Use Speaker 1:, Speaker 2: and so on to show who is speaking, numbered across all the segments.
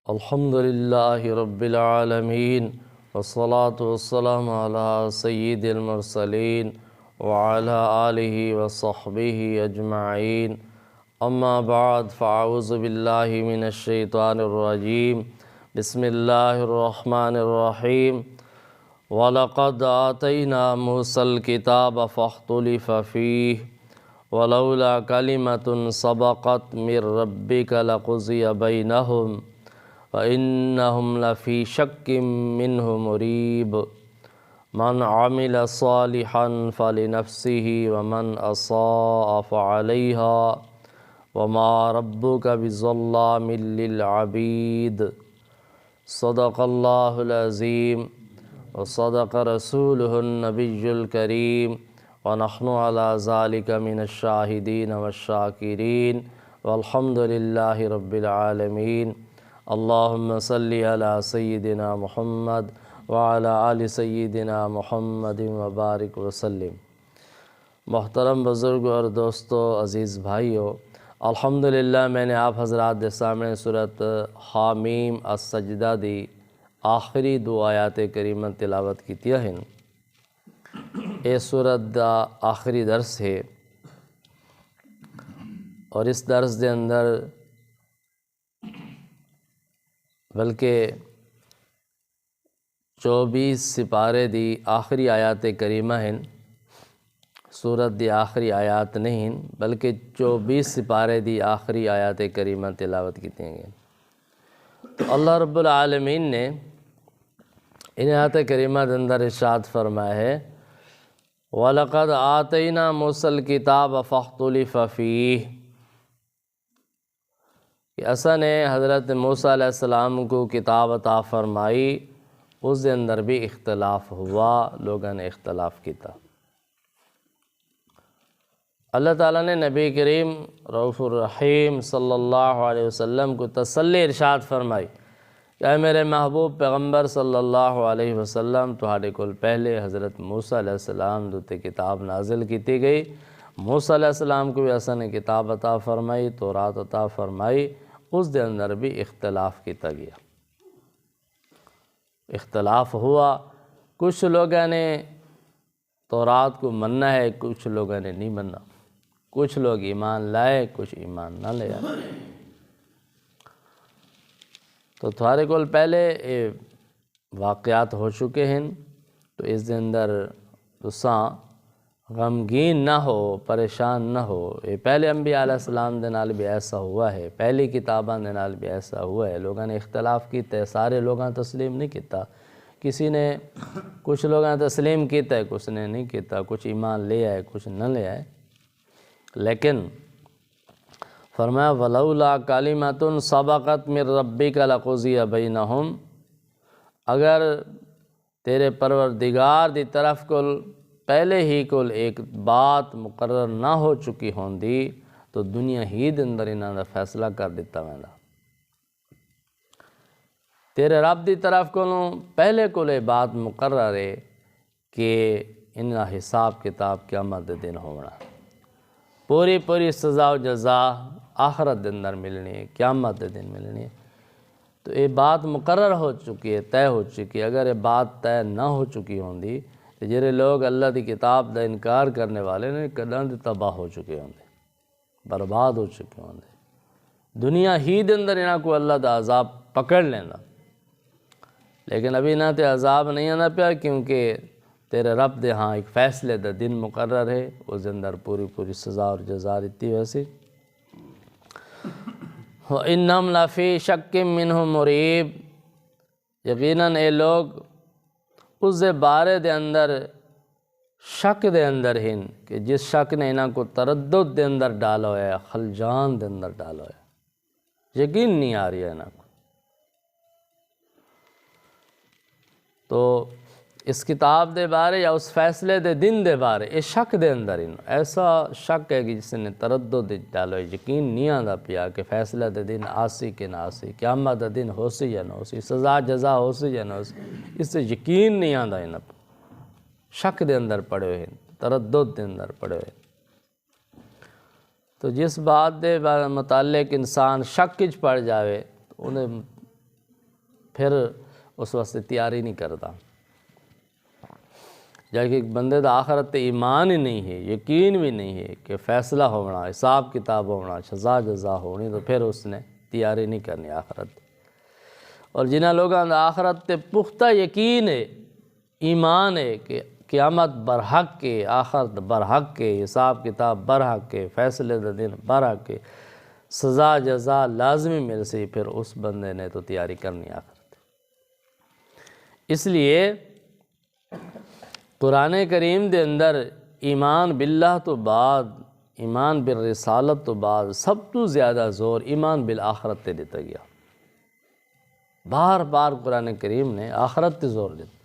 Speaker 1: الحمد للہ رب العالمین والصلاة والسلام علی سید المرسلین وعلی آلہ وصحبہ اجمعین اما بعد فاعوذ باللہ من الشیطان الرجیم بسم اللہ الرحمن الرحیم وَلَقَدْ آتَيْنَا مُوسَى الْكِتَابَ فَاخْتُلِفَ فِيهِ وَلَوْلَا كَلِمَةٌ سَبَقَتْ مِنْ رَبِّكَ لَقُضِيَ بَيْنَهُمْ وَإِنَّهُمْ لَفِي شَكٍّ مِّنْهُ مُرِيبٍ مَنْ عَمِلَ صَالِحًا فَلِنَفْسِهِ وَمَنْ أَسَاءَ فَعَلَيْهَا وَمَا رَبُّكَ بِظَلَّامٍ لِّلْعَبِيدِ صدق اللہ العظیم وصدق رسولہ النبی الکریم ونحن علی ذالک من الشاہدین والشاکرین والحمد للہ رب العالمین اللہم صلی علی سیدنا محمد وعلی آل سیدنا محمد وبارک وسلم۔ محترم بزرگوں اور دوستو، عزیز بھائیو، الحمدللہ میں نے آپ حضرات دے سامنے سورۃ حامیم السجدہ دی آخری دو آیات کریمہ تلاوت کیتیا ہیں۔ اے سورت دا آخری درس ہے اور اس درس دے اندر بلکہ 24 سپارے دی آخری آیات کریمہ ہیں۔ سورت دی آخری آیات نہیں بلکہ 24 سپارے دی آخری آیات کریمہ تلاوت کیتے ہیں۔ تو اللہ رب العالمین نے ان آیات کریمہ دے اندر ارشاد فرمایا ہے وَلَقَدْ آتَيْنَا مُوسَى الْكِتَابَ فَاخْتُلِفَ فِيهِ کہ اساں نے حضرت موسیٰ علیہ السلام کو کتاب عطا فرمائی، اس دے اندر بھی اختلاف ہوا، لوگوں نے اختلاف کیتا۔ اللہ تعالیٰ نے نبی کریم رؤوف الرحیم صلی اللہ علیہ وسلم کو تسلی ارشاد فرمائی کہ اے میرے محبوب پیغمبر صلی اللہ علیہ وسلم تہاڈے کول پہلے حضرت موسیٰ علیہ السلام دوتے کتاب نازل کیتی گئی۔ موسیٰ علیہ السلام کو بھی اساں نے کتاب عطا فرمائی، تورات عطا فرمائی، اس دے اندر بھی اختلاف کیتا گیا۔ اختلاف ہوا، کچھ لوگوں نے تورات کو مننا ہے، کچھ لوگوں نے نہیں مننا، کچھ لوگ ایمان لائے، کچھ ایمان نہ لے آئے۔ تو تھوڑے کول پہلے یہ واقعات ہو چکے ہیں، تو اس دے اندر تساں غمگین نہ ہو، پریشان نہ ہو۔ یہ پہلے انبیاء علیہ السلام دے نال بھی ایسا ہوا ہے، پہلی کتاباں دے نال بھی ایسا ہوا ہے، لوگوں نے اختلاف کیتا ہے، سارے لوگاں تسلیم نہیں کیتا، کسی نے کچھ لوگاں تسلیم کیتا ہے، کچھ نے نہیں کیتا، کچھ ایمان لے آئے، کچھ نہ لے آئے۔ لیکن فرمایا وَلَوْلَا كَلِمَةٌ سَبَقَتْ مِنْ رَبِّكَ لَقُضِيَ بَيْنَهُمْ، اگر تیرے پروردگار دی طرف کل پہلے ہی کل ایک بات مقرر نہ ہو چکی ہوندی تو دنیا ہی دے اندر انہاں دا فیصلہ کر دیتا ویندا۔ تیرے رب دی طرف کولوں پہلے کل یہ بات مقرر ہے کہ انہاں حساب کتاب قیامت دے دن ہونا، پوری سزا و جزا آخرت دے اندر ملنی ہے، قیامت دے دن ملنی ہے۔ تو یہ بات مقرر ہو چکی ہے، طے ہو چکی ہے۔ اگر یہ بات طے نہ ہو چکی ہوندی تو جڑے لوگ اللہ دی کتاب دا انکار کرنے والے نے کداں دے تباہ ہو چکے ہوندے، برباد ہو چکے ہوندے، دنیا ہی دے اندر انہاں کو اللہ دا عذاب پکڑ لینا۔ لیکن ابھی انہاں تے عذاب نہیں آنا پیا، کیونکہ تیرے رب دے ہاں ایک فیصلے دا دن مقرر ہے، اس دے اندر پوری سزا اور جزا دیتی ویسی۔ وَإِنَّهُمْ لَفِي شَكٍّ مِّنْهُ مُرِيبٍ، یقیناً اے لوگ اس دے بارے دے اندر شک دے اندر ہیں کہ جس شک نے انہاں کو تردد دے اندر ڈالا ہوا ہے، خلجان دے اندر ڈالا ہوا ہے، یقین نہیں آ رہی ہے انہاں کو۔ تو اس کتاب دے بارے یا اس فیصلے دے دن دے بارے اس شک دے اندر ایسا شک ہے کہ جس نے تردد ڈالو، یقین نہیں آندا پیا کہ فیصلہ دے دن آسی کہ نہ آسی، قیامت دے دن ہو سی یا نہ ہو سی، سزا جزا ہو سی یا نہ ہو سی، اس سے یقین نہیں آندا انہاں، شک دے اندر پڑے ہوئے ہیں، تردد دے اندر پڑے ہوئے ہیں۔ تو جس بات دے متعلق انسان شک وچ پڑ جاوے انہیں پھر اس واسطے تیاری نہیں کرتا۔ جب کہ بندے دا آخرت تے ایمان ہی نہیں ہے، یقین بھی نہیں ہے کہ فیصلہ ہونا، حساب کتاب ہونا، سزا جزا ہونی، تو پھر اس نے تیاری نہیں کرنی آخرت۔ اور جنہاں لوگاں دا آخرت تے پختہ یقین ہے، ایمان ہے کہ قیامت برحق کے، آخرت برحق کے، حساب کتاب برحق کے، فیصلے دا دن برحق کے، سزا جزا لازمی مل سی، پھر اس بندے نے تو تیاری کرنی آخرت۔ اس لیے قرآن کریم دے اندر ایمان باللہ تو بعد، ایمان بالرسالت تو بعد سب تو زیادہ زور ایمان بالآخرت تے دیتا گیا۔ بار بار قرآن کریم نے آخرت تے زور دیتا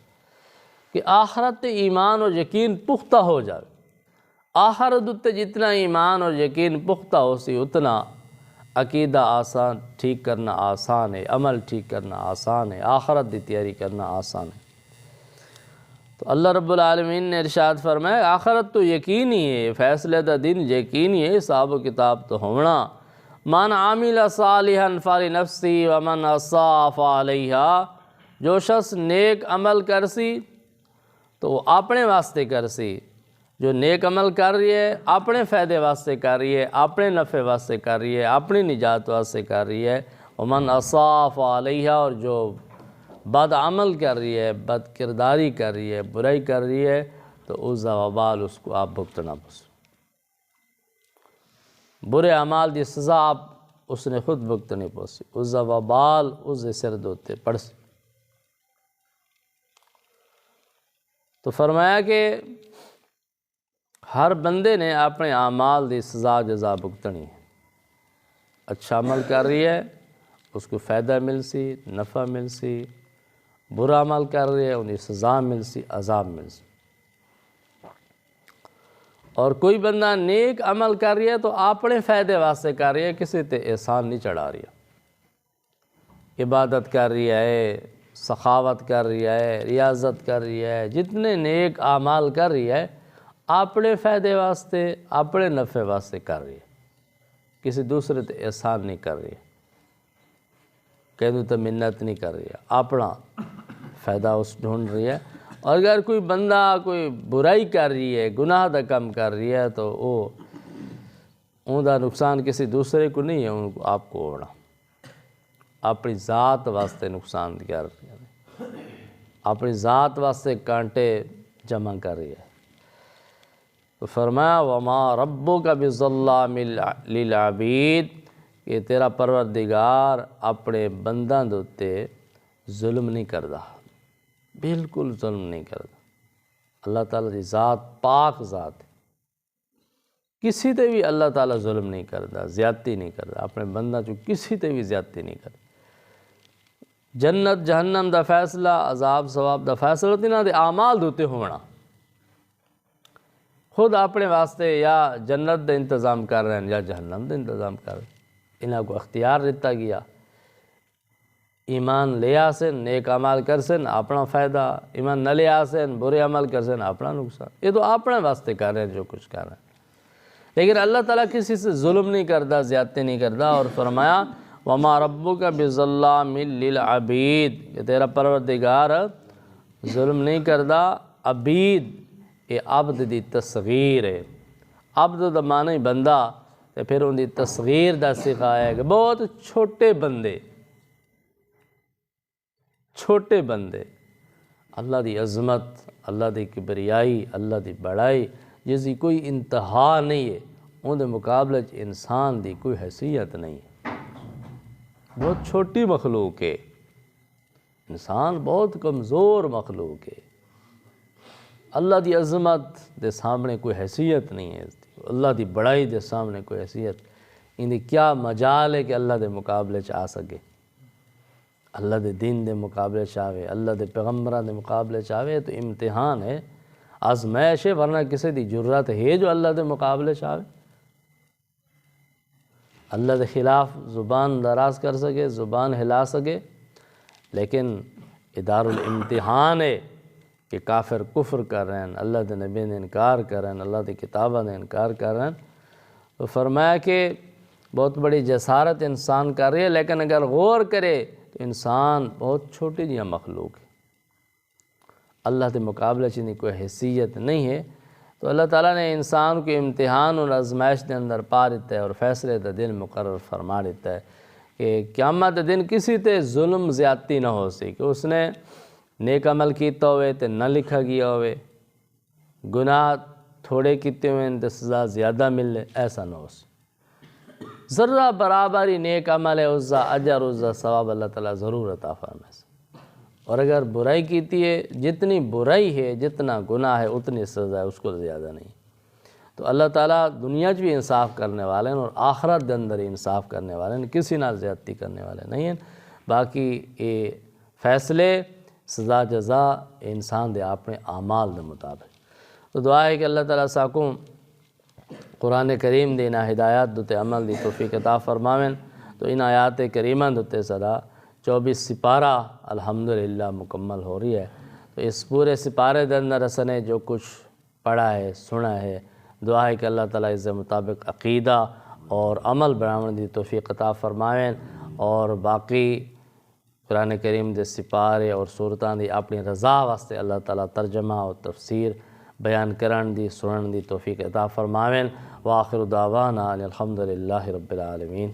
Speaker 1: کہ آخرت تے ایمان اور یقین پختہ ہو جائے۔ آخرت تے جتنا ایمان اور یقین پختہ ہو سی، اتنا عقیدہ آسان ٹھیک کرنا آسان ہے، عمل ٹھیک کرنا آسان ہے، آخرت دی تیاری کرنا آسان ہے۔ تو اللہ رب العالمین نے ارشاد فرمایا آخرت تو یقینی ہے، فیصلے دا دن یقینی ہے، حساب و کتاب تو ہونا۔ من عامل صالحا فلنفسی ومن اساء فعلیہا، جو شخص نیک عمل کرسی تو وہ اپنے واسطے کرسی، جو نیک عمل کر رہی ہے اپنے فائدے واسطے کر رہی ہے، اپنے نفع واسطے کر رہی ہے، اپنی نجات واسطے کر رہی ہے۔ ومن اساء فعلیہا، اور جو بد عمل کر رہی ہے، بد کرداری کر رہی ہے، برائی کر رہی ہے، تو اس کا وبال اس کو آپ بھگتنا پس۔ برے اعمال دی سزا آپ اس نے خود بھگتنی پوسی، اس کا وبال اس دے سر دوتے پڑ سی۔ تو فرمایا کہ ہر بندے نے اپنے اعمال دی سزا جزا بھگتنی ہے۔ اچھا عمل کر رہی ہے اس کو فائدہ مل سی، نفع مل سی، برا عمل کر رہی ہے انہیں سزا مل سی، عذاب مل سی۔ اور کوئی بندہ نیک عمل کر رہی ہے تو اپنے فائدے واسطے کر رہی ہے، کسی تے احسان نہیں چڑھا رہی ہے۔ عبادت کر رہی ہے، سخاوت کر رہی ہے، ریاضت کر رہی ہے، جتنے نیک اعمال کر رہی ہے اپنے فائدے واسطے، اپنے نفع واسطے کر رہی ہے، کسی دوسرے تے احسان نہیں کر رہی ہے، کہیں تو منت نہیں کر رہی ہے، اپنا فائدہ اس ڈھونڈ رہی ہے۔ اور اگر کوئی بندہ کوئی برائی کر رہی ہے، گناہ دا کم کر رہی ہے، تو اون دا نقصان کسی دوسرے کو نہیں ہے، ان کو آپ کو ہونا، اپنی ذات واسطے نقصان کر رہی ہے، اپنی ذات واسطے کانٹے جمع کر رہی ہے۔ تو فرمایا وما ربک بظلام للعبید، کہ تیرا پروردگار اپنے بنداں دوتے ظلم نہیں کردا، بالکل ظلم نہیں کردا۔ اللہ تعالیٰ دی ذات پاک ذات ہے، کسی تے بھی اللہ تعالیٰ ظلم نہیں کردا، زیادتی نہیں کردا، اپنے بندہ جو کسی تے بھی زیادتی نہیں کردا۔ جنت جہنم دا فیصلہ، عذاب ثواب دا فیصلہ تیناں دے اعمال دوتے ہونا، خود اپنے واسطے یا جنت دا انتظام کر رہے ہیں یا جہنم دا انتظام کر رہے ہیں، انہاں کو اختیار دیتا گیا۔ ایمان لے آسن، نیک عمل کرسن اپنا فائدہ، ایمان نہ لے آسن، برے عمل کرسن اپنا نقصان، یہ تو اپنے واسطے کر رہے ہیں جو کچھ کر رہے ہیں۔ لیکن اللہ تعالیٰ کسی سے ظلم نہیں کرتا، زیادتی نہیں کرتا، اور فرمایا وما ربک بظلام للعبید، کہ تیرا پروردگار ظلم نہیں کرتا۔ عبید یہ عبد دی تصغیر ہے، عبد دا معنی بندہ، تو پھر ان دی تصغیر دا سکھایا کہ بہت چھوٹے بندے، چھوٹے بندے، اللہ دی عظمت، اللہ دی کبریائی، اللہ دی بڑائی جس کی کوئی انتہا نہیں ہے، ان دے مقابلے انسان دی کوئی حیثیت نہیں ہے، بہت چھوٹی مخلوق ہے، انسان بہت کمزور مخلوق ہے، اللہ دی عظمت دے سامنے کوئی حیثیت نہیں ہے، اللہ دی بڑائی دے سامنے کوئی حیثیت، ان دی کیا مجال ہے کہ اللہ دے مقابلے آ سکے، اللہ دے دین دے مقابلے آوے، اللہ دے پیغمبران دے مقابلے آوے، تو امتحان ہے، آزمائش ہے، ورنہ کسی دی جرات ہے جو اللہ دے مقابلے آوے، اللہ دے خلاف زبان دراز کر سکے، زبان ہلا سکے، لیکن ادار الامتحان ہے کہ کافر کفر کر رہے ہیں، اللہ دے نبی نے انکار کر رہے ہیں، اللہ دے کتابہ نے انکار کر رہے ہیں۔ تو فرمایا کہ بہت بڑی جسارت انسان کر رہی ہے، لیکن اگر غور کرے تو انسان بہت چھوٹی جہاں مخلوق ہے، اللہ کے مقابلے چ کوئی حیثیت نہیں ہے۔ تو اللہ تعالیٰ نے انسان کو امتحان اور آزمائش کے اندر پا دیتا ہے اور فیصلے کا دن مقرر فرما دیتا ہے کہ قیامت دن کسی تے ظلم زیادتی نہ ہو سی کہ اس نے نیک عمل کیتا ہوئے تے نہ لکھا گیا ہوئے، گناہ تھوڑے کیتے ہوئے تے سزا زیادہ ملے، ایسا نہ ہو سی۔ ذرہ برابر ہی نیک عمل ہے، اس کا اجر اس کا ثواب اللہ تعالیٰ ضرور عطا فرمائے۔ اور اگر برائی کیتی ہے، جتنی برائی ہے جتنا گناہ ہے اتنی سزا ہے، اس کو زیادہ نہیں۔ تو اللہ تعالیٰ دنیا بھی انصاف کرنے والے ہیں اور آخرت دے اندر انصاف کرنے والے ہیں، کسی نہ زیادتی کرنے والے نہیں ہیں۔ باقی یہ فیصلے سزا جزا انسان دے اپنے اعمال دے مطابق۔ تو دعا ہے کہ اللہ تعالیٰ ساکوں قرآن کریم دے انہاں ہدایات دوتے عمل دی توفیق عطا فرماویں۔ تو ان آیات کریمہ دوتے صدا 24 سپارہ الحمدللہ مکمل ہو رہی ہے۔ تو اس پورے سپارے دے اندر اس نے جو کچھ پڑھا ہے سنا ہے، دعا ہے کہ اللہ تعالیٰ اس مطابق عقیدہ اور عمل بنانے دی توفیق عطا فرمائیں، اور باقی قرآن کریم دے سپارے اور صورتاں دی اپنی رضا واسطے اللہ تعالیٰ ترجمہ اور تفسیر بیان کرن دی سنن دی توفیق عطا فرمائیں۔ وآخر دعوانا الحمدللہ رب العالمین۔